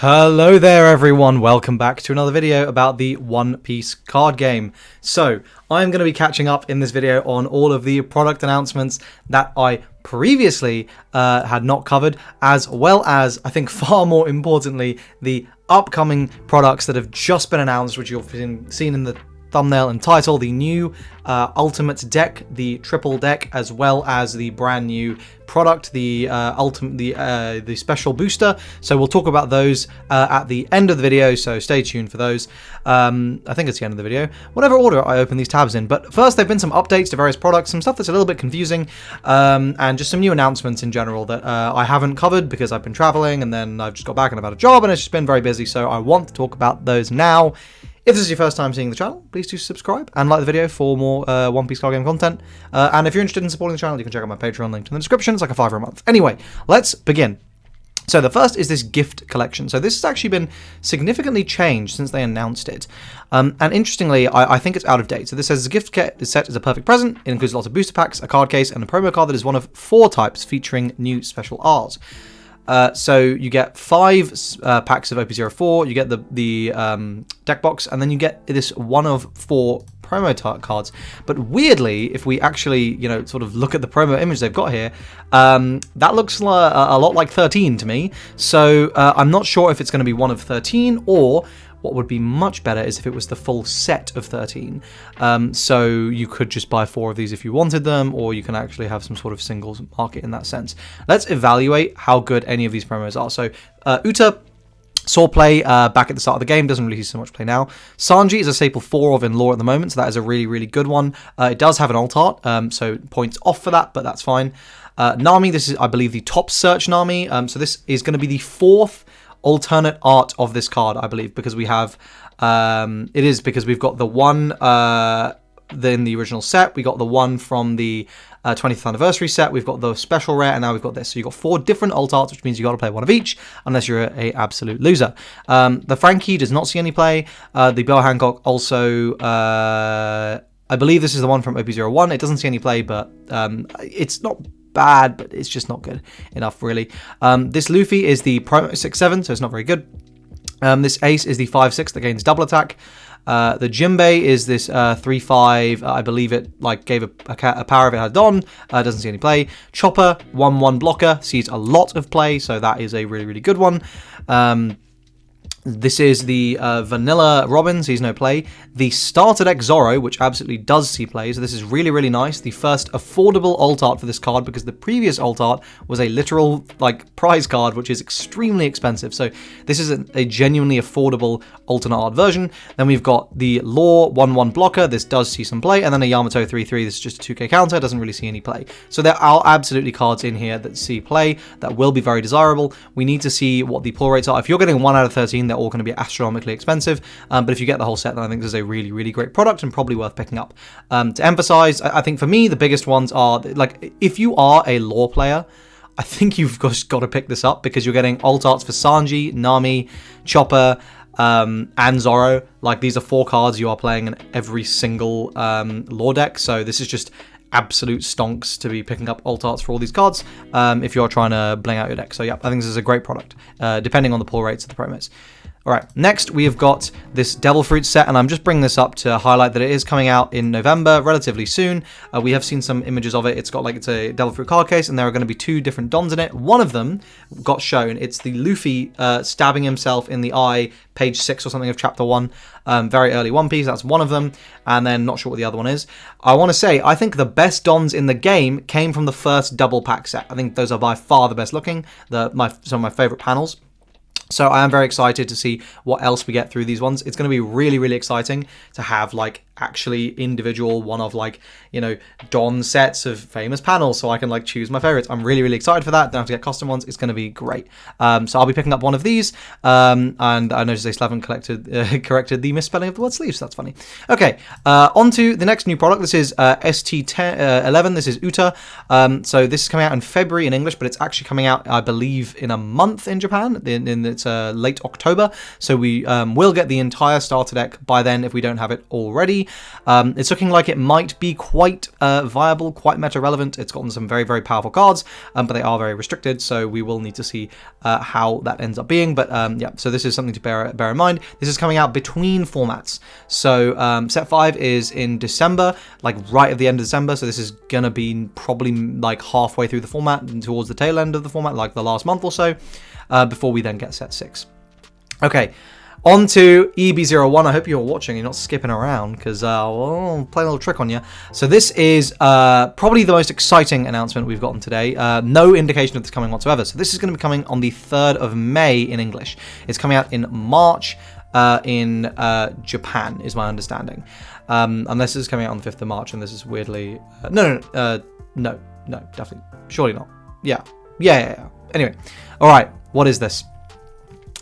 Hello there everyone, welcome back to another video about the One Piece card game. So, I'm going to be catching up in this video on all of the product announcements that I previously had not covered, as well as, I think far more importantly, the upcoming products that have just been announced, which you've seen in the thumbnail and title, the new Ultimate deck, the triple deck, as well as the brand new product, the special booster. So we'll talk about those at the end of the video, so stay tuned for those. I think it's the end of the video, whatever order I open these tabs in. But first, there have been some updates to various products, some stuff that's a little bit confusing, and just some new announcements in general that I haven't covered because I've been traveling, and then I've just got back and I've had a job, and it's just been very busy, so I want to talk about those now. If this is your first time seeing the channel, please do subscribe and like the video for more One Piece card game content. And if you're interested in supporting the channel, you can check out my Patreon link in the description. It's like a $5 a month. Anyway, let's begin. So the first is this gift collection. So this has actually been significantly changed since they announced it. And interestingly, I think it's out of date. So this says the gift set is a perfect present. It includes lots of booster packs, a card case, and a promo card that is one of 4 types featuring new special Rs. So you get 5 packs of OP04, you get the deck box, and then you get this one of 4 promo cards. But weirdly, if we actually, sort of look at the promo image they've got here, that looks a lot like 13 to me. So I'm not sure if it's going to be one of 13, or what would be much better is if it was the full set of 13. So you could just buy 4 of these if you wanted them, or you can actually have some sort of singles market in that sense. Let's evaluate how good any of these promos are. So Uta saw play back at the start of the game, doesn't really see so much play now. Sanji is a staple 4 of in lore at the moment, so that is a really, really good one. It does have an alt art, so points off for that, but that's fine. Nami, this is, I believe, the top search Nami, so this is going to be the 4th alternate art of this card, I believe, because we have because we've got the one in the original set, we got the one from the 20th anniversary set, we've got the special rare, and now we've got this. So you've got 4 different alt arts, which means you got to play one of each, unless you're a absolute loser. The Frankie does not see any play. The Bill Hancock also, I believe this is the one from OP01. It doesn't see any play, but it's not bad, but it's just not good enough, really. This Luffy is the Promo 6/7, so it's not very good. This Ace is the 5/6 that gains double attack. The Jinbei is this 3/5. I believe it gave a power if it had Don. Doesn't see any play. Chopper 1/1 blocker sees a lot of play, so that is a really, really good one. This is the Vanilla Robin, sees no play. The starter deck Zoro, which absolutely does see play, so this is really, really nice. The first affordable alt art for this card, because the previous alt art was a literal prize card, which is extremely expensive. So this is a genuinely affordable alternate art version. Then we've got the Law 1/1 blocker. This does see some play, and then a Yamato 3/3. This is just a 2k counter, doesn't really see any play. So there are absolutely cards in here that see play, that will be very desirable. We need to see what the pull rates are. If you're getting 1 out of 13, they're all going to be astronomically expensive, but if you get the whole set, then I think this is a really, really great product and probably worth picking up. To emphasize, I think for me, the biggest ones are, if you are a lore player, I think you've just got to pick this up, because you're getting alt arts for Sanji, Nami, Chopper, and Zoro. These are 4 cards you are playing in every single lore deck, so this is just absolute stonks to be picking up alt arts for all these cards if you're trying to bling out your deck. So yeah, I think this is a great product, depending on the pull rates of the promos. Alright, next we have got this Devil Fruit set, and I'm just bringing this up to highlight that it is coming out in November, relatively soon. We have seen some images of it. It's got it's a Devil Fruit card case, and there are going to be 2 different dons in it. One of them got shown. It's the Luffy stabbing himself in the eye, page 6 or something of chapter 1, very early One Piece. That's one of them, and then not sure what the other one is. I want to say, I think the best dons in the game came from the first double pack set. I think those are by far the best looking, some of my favorite panels. So I am very excited to see what else we get through these ones. It's going to be really, really exciting to have actually individual one of Don sets of famous panels, so I can choose my favorites. I'm really, really excited for that. Don't have to get custom ones. It's going to be great. So I'll be picking up one of these. And I noticed they still haven't corrected the misspelling of the word sleeves. That's funny. Okay, on to the next new product. This is ST11. This is Uta. So this is coming out in February in English, but it's actually coming out, I believe, in a month in Japan. It's late October. So we will get the entire starter deck by then if we don't have it already. see. It's looking like it might be quite viable, quite meta-relevant. It's gotten some very, very powerful cards, but they are very restricted, so we will need to see how that ends up being. But yeah, so this is something to bear in mind. This is coming out between formats. So set 5 is in December, like right at the end of December, so this is going to be probably like halfway through the format and towards the tail end of the format, like the last month or so, before we then get set 6. Okay, on to EB01. I hope you're watching, you're not skipping around, because we'll play a little trick on you. So this is probably the most exciting announcement we've gotten today. No indication of this coming whatsoever. So this is going to be coming on the 3rd of May in English. It's coming out in March in Japan, is my understanding. Unless this is coming out on the 5th of March, and this is weirdly... No, definitely. Surely not. Yeah. Anyway, all right, what is this?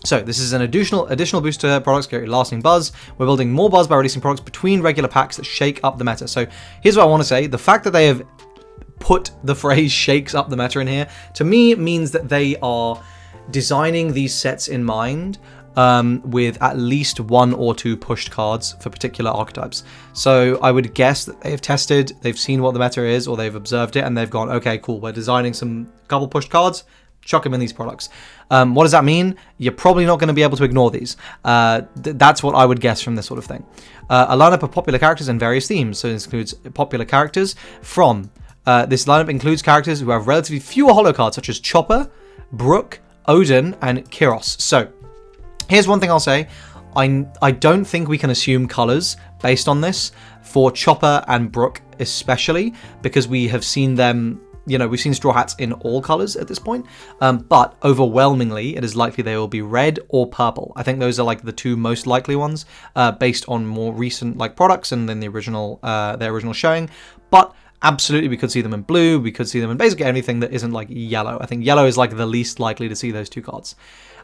So this is an additional boost to products, get lasting buzz. We're building more buzz by releasing products between regular packs that shake up the meta. So here's what I want to say. The fact that they have put the phrase shakes up the meta in here, to me, means that they are designing these sets in mind with at least 1 or 2 pushed cards for particular archetypes. So I would guess that they have tested, they've seen what the meta is, or they've observed it, and they've gone, okay, cool, we're designing some couple pushed cards, chuck them in these products. What does that mean? You're probably not going to be able to ignore these. That's what I would guess from this sort of thing. A lineup of popular characters and various themes. So this includes popular characters from... this lineup includes characters who have relatively fewer holo cards, such as Chopper, Brook, Odin, and Kyros. So here's one thing I'll say. I don't think we can assume colors based on this for Chopper and Brook especially, because we have seen them... we've seen Straw Hats in all colors at this point, but overwhelmingly, it is likely they will be red or purple. I think those are like the 2 most likely ones, based on more recent like products and then the original, their original showing. But absolutely, we could see them in blue. We could see them in basically anything that isn't like yellow. I think yellow is like the least likely to see those 2 cards.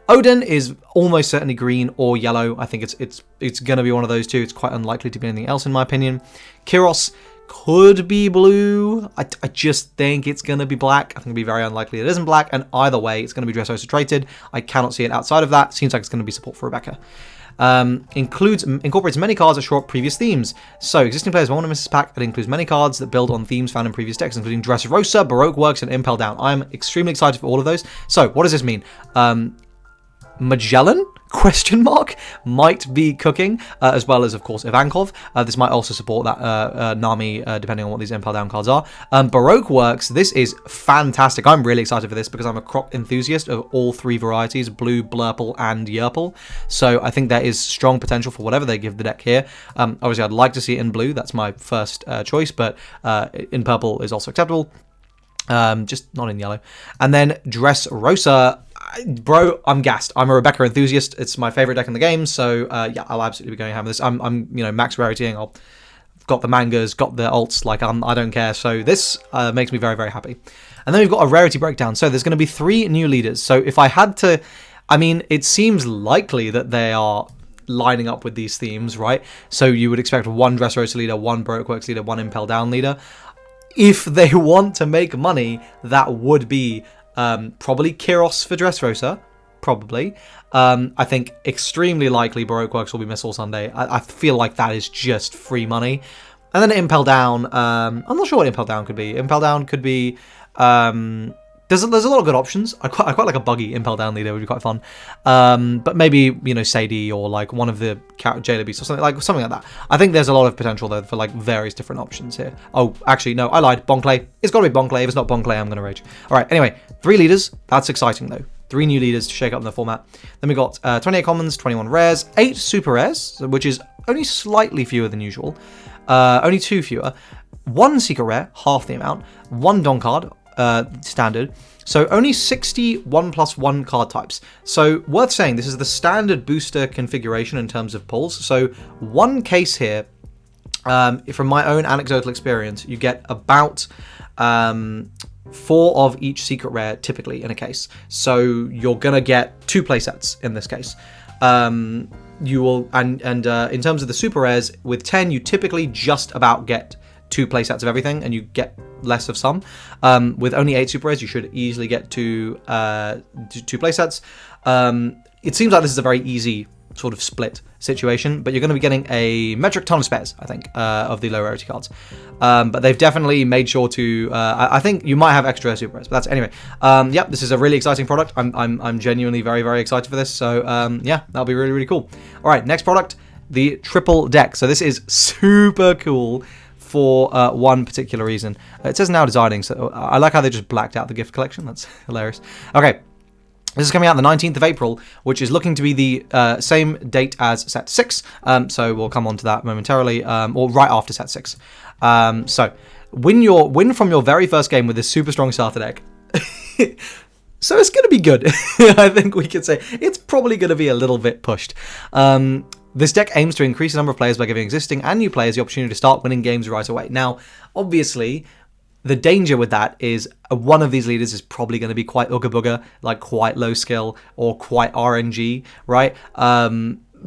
Odin is almost certainly green or yellow. I think it's going to be one of those 2. It's quite unlikely to be anything else in my opinion. Kyros could be blue. I just think it's going to be black. I think it'd be very unlikely it isn't black, and either way, it's going to be Dressrosa traded. I cannot see it outside of that. Seems like it's going to be support for Rebecca. Incorporates many cards that show up previous themes. So existing players won't miss this pack. It includes many cards that build on themes found in previous decks, including Dressrosa, Baroque Works, and Impel Down. I'm extremely excited for all of those. So what does this mean? Magellan? Question mark might be cooking, as well as, of course, Ivankov. This might also support that Nami, depending on what these Impel Down cards are. Baroque Works, this is fantastic. I'm really excited for this because I'm a crop enthusiast of all 3 varieties, blue, blurple, and yerple. So I think there is strong potential for whatever they give the deck here. Obviously, I'd like to see it in blue. That's my first choice, but in purple is also acceptable. Just not in yellow. And then Dressrosa. Bro, I'm gassed. I'm a Rebecca enthusiast. It's my favorite deck in the game, so yeah, I'll absolutely be going ham with this. I'm max raritying. I've got the mangas, got the alts. Like I don't care. So this makes me very, very happy. And then we've got a rarity breakdown. So there's going to be 3 new leaders. So if I had to, I mean, it seems likely that they are lining up with these themes, right? So you would expect 1 Dressrosa leader, 1 Baroque Works leader, 1 Impel Down leader. If they want to make money, that would be probably Kyros for Dressrosa, probably. I think extremely likely Baroque Works will be Miss All Sunday. I feel like that is just free money. And then Impel Down, I'm not sure what Impel Down could be. Impel Down could be... There's a lot of good options. I quite like a buggy Impel Down leader, would be quite fun. But maybe, Sadie or like one of the Jailer Beasts or something like that. I think there's a lot of potential though for like various different options here. Oh, actually, no, I lied. Bonclay. It's got to be Bonclay. If it's not Bonclay, I'm going to rage. All right, anyway, 3 leaders. That's exciting though. 3 new leaders to shake up in the format. Then we got 28 commons, 21 rares, 8 super rares, which is only slightly fewer than usual. Only 2 fewer. 1 secret rare, half the amount. 1 Don card, standard. So only 60 1+1 card types. So worth saying, this is the standard booster configuration in terms of pulls. So one case here, from my own anecdotal experience, you get about 4 of each secret rare typically in a case. So you're gonna get 2 playsets in this case. You will, and in terms of the super rares, with 10 you typically just about get 2 playsets of everything, and you get less of some. With only 8 super rares, you should easily get 2 playsets. It seems like this is a very easy sort of split situation, but you're going to be getting a metric ton of spares, I think, of the low rarity cards. But they've definitely made sure to. I think you might have extra super rares, but that's anyway. Yep, this is a really exciting product. I'm genuinely very, very excited for this. So yeah, that'll be really, really cool. All right, next product, the triple deck. So this is super cool for one particular reason. It says now designing, so I like how they just blacked out the gift collection. That's hilarious. Okay. This is coming out the 19th of April, which is looking to be the same date as Set 6. So we'll come on to that momentarily, or right after Set 6. So win from your very first game with this super strong starter deck. So it's going to be good. I think we could say it's probably going to be a little bit pushed. This deck aims to increase the number of players by giving existing and new players the opportunity to start winning games right away. Now, obviously, the danger with that is one of these leaders is probably going to be quite Ooga Booga, like quite low skill or quite RNG, right?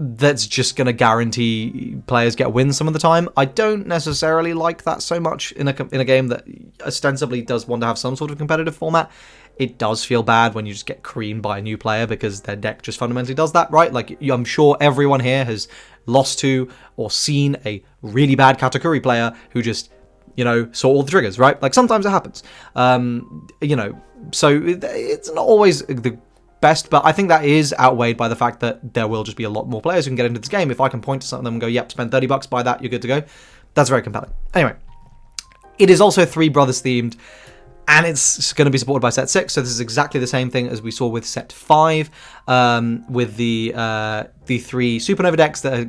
That's just going to guarantee players get wins some of the time. I don't necessarily like that so much in a game that ostensibly does want to have some sort of competitive format. It does feel bad when you just get creamed by a new player because their deck just fundamentally does that, right? Like, I'm sure everyone here has lost to or seen a really bad Katakuri player who just, you know, saw all the triggers, right? Like, sometimes it happens. You know, so it's not always the best, but I think that is outweighed by the fact that there will just be a lot more players who can get into this game. If I can point to some of them and go, yep, spend $30, buy that, you're good to go. That's very compelling. Anyway, it is also Three Brothers themed, and it's going to be supported by Set 6, so this is exactly the same thing as we saw with Set 5, with the 3 Supernova decks that are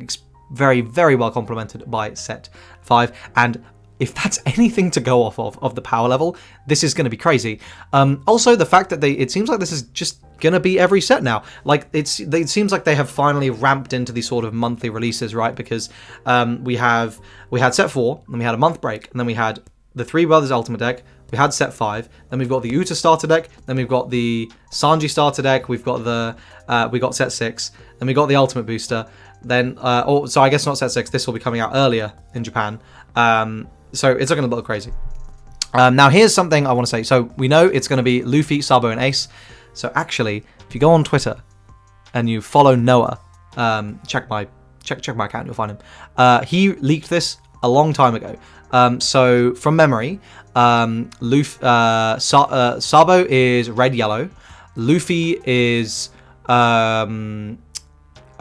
very, very well complemented by Set 5, and if that's anything to go off of the power level, this is going to be crazy. Also, the fact that it seems like this is just going to be every set now. Like, it seems like they have finally ramped into these sort of monthly releases, right? Because we had Set 4, then we had a month break, and then we had the Three Brothers Ultimate deck, we had Set 5, then we've got the Uta starter deck, then we've got the Sanji starter deck, we've got we got Set 6, then we got the Ultimate Booster, then, so I guess not Set 6, this will be coming out earlier in Japan. So it's looking a little crazy. Now, here's something I want to say. So we know it's going to be Luffy, Sabo, and Ace. So actually, if you go on Twitter and you follow Noah, check my account, you'll find him. He leaked this a long time ago. So from memory, Sabo is red yellow. Luffy is I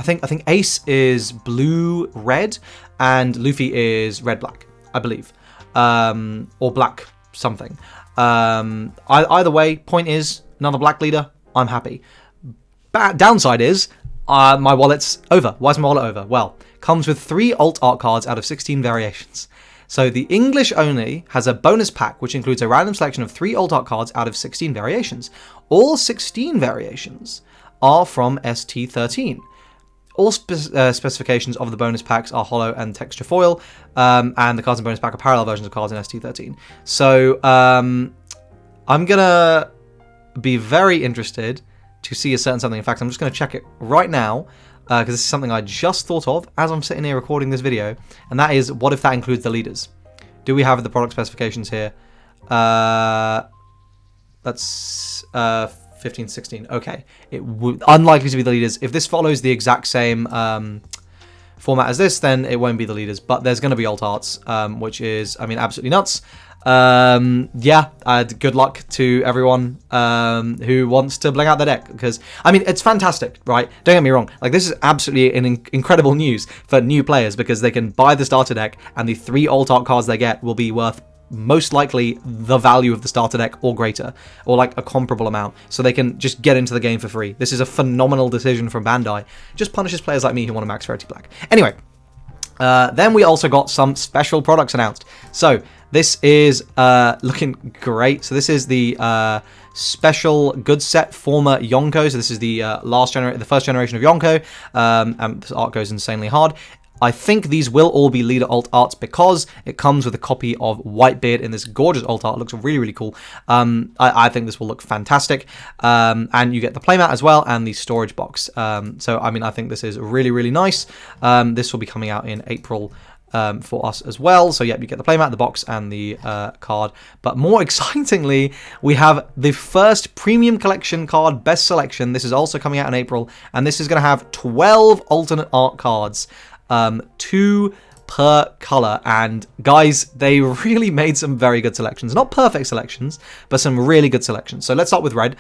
think Ace is blue red, and Luffy is red black, I believe, or black something. Either way, point is another black leader. I'm happy. Downside is my wallet's over. Why is my wallet over? Well, comes with 3 alt art cards out of 16 variations. So the English only has a bonus pack, which includes a random selection of 3 alt art cards out of 16 variations. All 16 variations are from ST13. All specifications of the bonus packs are hollow and texture foil, and the cards in bonus pack are parallel versions of cards in ST13. So I'm gonna be very interested to see a certain something. In fact, I'm just going to check it right now, because this is something I just thought of as I'm sitting here recording this video, and that is, what if that includes the leaders? Do we have the product specifications here? That's 15, 16. Okay. It would unlikely to be the leaders. If this follows the exact same format as this, then it won't be the leaders, but there's going to be alt arts, which is, I mean, absolutely nuts. Yeah, good luck to everyone who wants to bling out their deck, because, I mean, it's fantastic, right? Don't get me wrong. Like, this is absolutely incredible news for new players, because they can buy the starter deck, and the 3 alt art cards they get will be worth most likely the value of the starter deck or greater, or like a comparable amount, so they can just get into the game for free. This is a phenomenal decision from Bandai. Just punishes players like me who want to max rarity black. Anyway, then we also got some special products announced. So this is looking great. So this is the special good set former Yonko. So this is the the first generation of Yonko, and this art goes insanely hard. I think these will all be leader alt arts, because it comes with a copy of Whitebeard in this gorgeous alt art. It looks really, really cool. I think this will look fantastic. And you get the playmat as well, and the storage box. So, I mean, I think this is really, really nice. This will be coming out in April for us as well. So yeah, you get the playmat, the box, and the card. But more excitingly, we have the first premium collection card, Best Selection. This is also coming out in April, and this is going to have 12 alternate art cards, 2 per color. And guys, they really made some very good selections. Not perfect selections, but some really good selections. So let's start with red.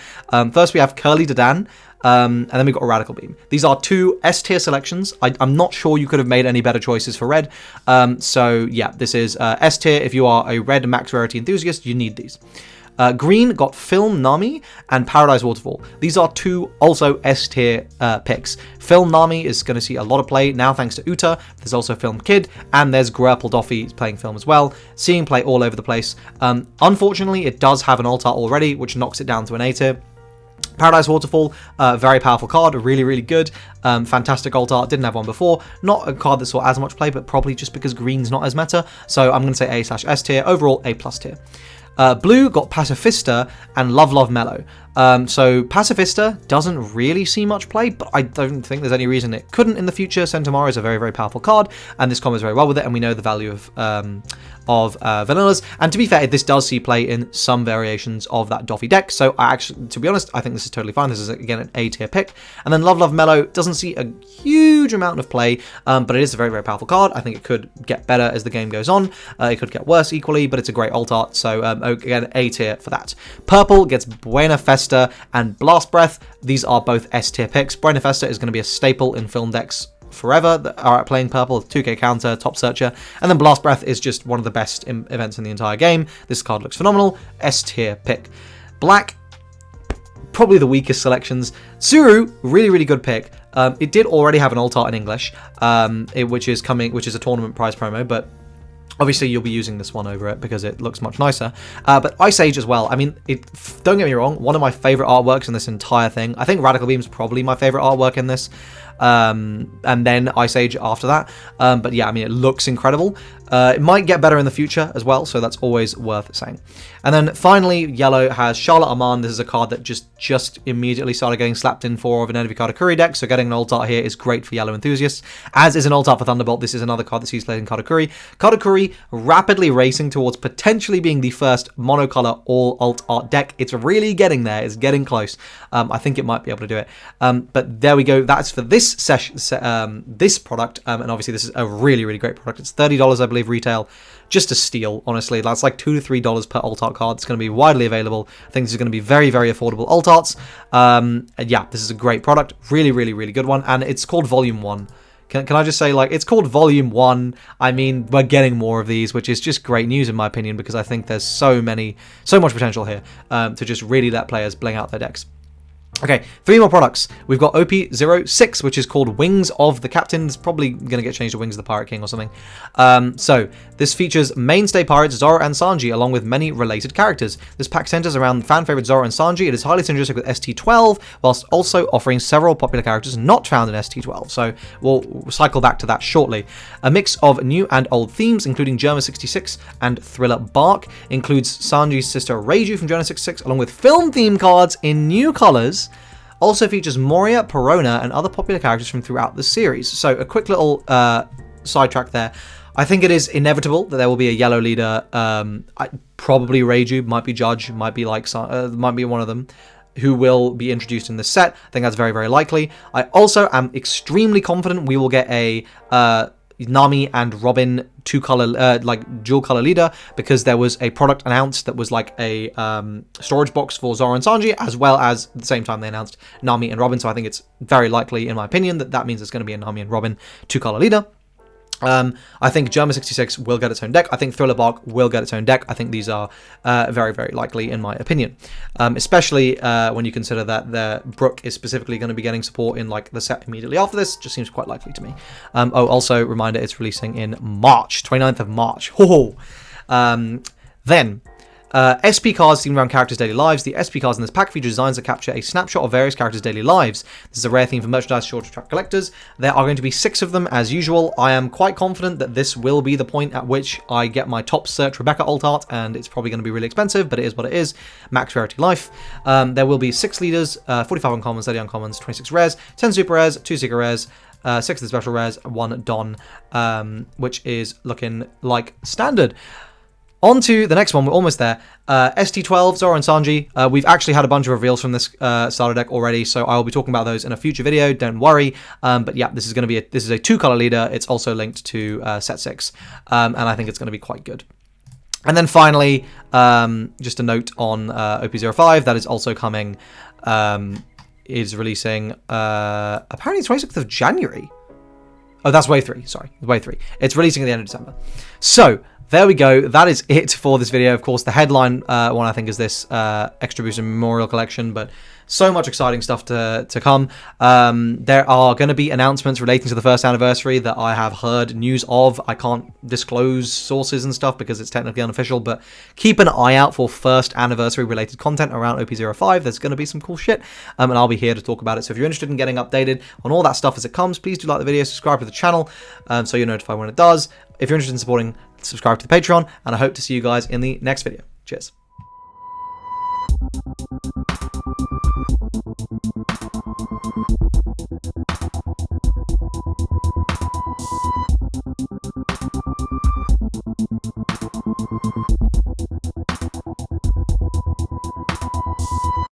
First we have Curly Dadan, and then we've got a Radical Beam. These are 2 S-tier selections. I'm not sure you could have made any better choices for red. So yeah, this is S-tier. If you are a red max rarity enthusiast, you need these. Green got Film Nami and Paradise Waterfall. These are 2 also S-tier picks. Film Nami is going to see a lot of play now thanks to Uta. There's also Film Kid, and there's Grurple Doffy playing film as well. Seeing play all over the place. Unfortunately, it does have an alt art already, which knocks it down to an A-tier. Paradise Waterfall, very powerful card, really, really good. Fantastic alt art, didn't have one before. Not a card that saw as much play, but probably just because green's not as meta. So I'm going to say A/S tier. Overall, A+ tier. Blue got Pacifista and Love Love Mellow. So Pacifista doesn't really see much play, but I don't think there's any reason it couldn't in the future. Centaur is a very, very powerful card, and this combos very well with it, and we know the value of vanillas. And to be fair, this does see play in some variations of that Doffy deck, so I actually, to be honest, I think this is totally fine. This is, again, an A-tier pick. And then Love Love Mellow doesn't see a huge amount of play, but it is a very, very powerful card. I think it could get better as the game goes on. It could get worse equally, but it's a great alt art, so again, A-tier for that. Purple gets Buena Festa and Blast Breath. These are both S-tier picks. Buena Festa is going to be a staple in film decks forever that are playing purple, 2k counter, top searcher, and then Blast Breath is just one of the best events in the entire game. This card looks phenomenal. S-tier pick. Black, probably the weakest selections. Suru, really, really good pick. It did already have an alt art in English, which is a tournament prize promo, but obviously, you'll be using this one over it because it looks much nicer. But Ice Age as well. I mean, don't get me wrong, one of my favorite artworks in this entire thing. I think Radical Beam's probably my favorite artwork in this. And then Ice Age after that. But yeah, I mean, it looks incredible. It might get better in the future as well, so that's always worth saying. And then finally, yellow has Charlotte Armand. This is a card that just immediately started getting slapped in for of an Envy Katakuri deck, so getting an alt art here is great for yellow enthusiasts, as is an alt art for Thunderbolt. This is another card that sees play in Katakuri. Katakuri rapidly racing towards potentially being the first monocolor all alt art deck. It's really getting there. It's getting close. I think it might be able to do it. But there we go. That's for this session, this product, and obviously this is a really, really great product. It's $30, I believe, retail. Just a steal, honestly. That's like $2 to $3 per alt art card. It's going to be widely available. I think this is going to be very, very affordable alt arts. Yeah, this is a great product. Really, really, really good one. And it's called Volume 1. Can I just say, like, it's called Volume 1. I mean, we're getting more of these, which is just great news in my opinion, because I think there's so much potential here to just really let players bling out their decks. Okay, 3 more products. We've got OP06, which is called Wings of the Captain. It's probably going to get changed to Wings of the Pirate King or something. So, this features mainstay pirates Zoro and Sanji, along with many related characters. This pack centers around fan favorite Zoro and Sanji. It is highly synergistic with ST12, whilst also offering several popular characters not found in ST12. So, we'll cycle back to that shortly. A mix of new and old themes, including Germa 66 and Thriller Bark, includes Sanji's sister Reiju from Germa 66, along with film theme cards in new colors. Also features Moria, Perona, and other popular characters from throughout the series. So a quick little sidetrack there. I think it is inevitable that there will be a yellow leader. Probably Reiju, might be Judge, might be might be one of them, who will be introduced in this set. I think that's very, very likely. I also am extremely confident we will get a Nami and Robin two-color, dual-color leader, because there was a product announced that was like a storage box for Zoro and Sanji, as well as at the same time they announced Nami and Robin. So I think it's very likely, in my opinion, that means it's going to be a Nami and Robin two-color leader. I think Germa 66 will get its own deck. I think Thriller Bark will get its own deck. I think these are very, very likely in my opinion. Especially when you consider that the Brook is specifically going to be getting support in like the set immediately after this. Just seems quite likely to me. Also, reminder, it's releasing in March, 29th of March. Then SP cards themed around characters' daily lives. The SP cards in this pack feature designs that capture a snapshot of various characters' daily lives. This is a rare theme for merchandise sure to attract collectors. There are going to be 6 of them as usual. I am quite confident that this will be the point at which I get my top search Rebecca alt art, and it's probably going to be really expensive, but it is what it is. Max rarity life. There will be 6 leaders, 45 uncommons, 30 uncommons, 26 rares, 10 super rares, 2 secret rares, 6 of the special rares, 1 Don, which is looking like standard. On to the next one, we're almost there. ST12, Zoro and Sanji. We've actually had a bunch of reveals from this starter deck already, so I will be talking about those in a future video, don't worry. But yeah, this is going to be this is a 2-color leader. It's also linked to set 6, and I think it's going to be quite good. And then finally, just a note on OP05, that is also coming, is releasing, apparently it's 26th of January. Oh, that's Wave 3, sorry, Wave 3. It's releasing at the end of December. So, there we go. That is it for this video. Of course, the headline one, I think, is this Extra Booster Memorial Collection, but so much exciting stuff to come. There are going to be announcements relating to the 1st anniversary that I have heard news of. I can't disclose sources and stuff because it's technically unofficial, but keep an eye out for 1st anniversary related content around OP05. There's going to be some cool shit, and I'll be here to talk about it. So if you're interested in getting updated on all that stuff as it comes, please do like the video, subscribe to the channel, so you're notified when it does. If you're interested in supporting, subscribe to the Patreon, and I hope to see you guys in the next video. Cheers.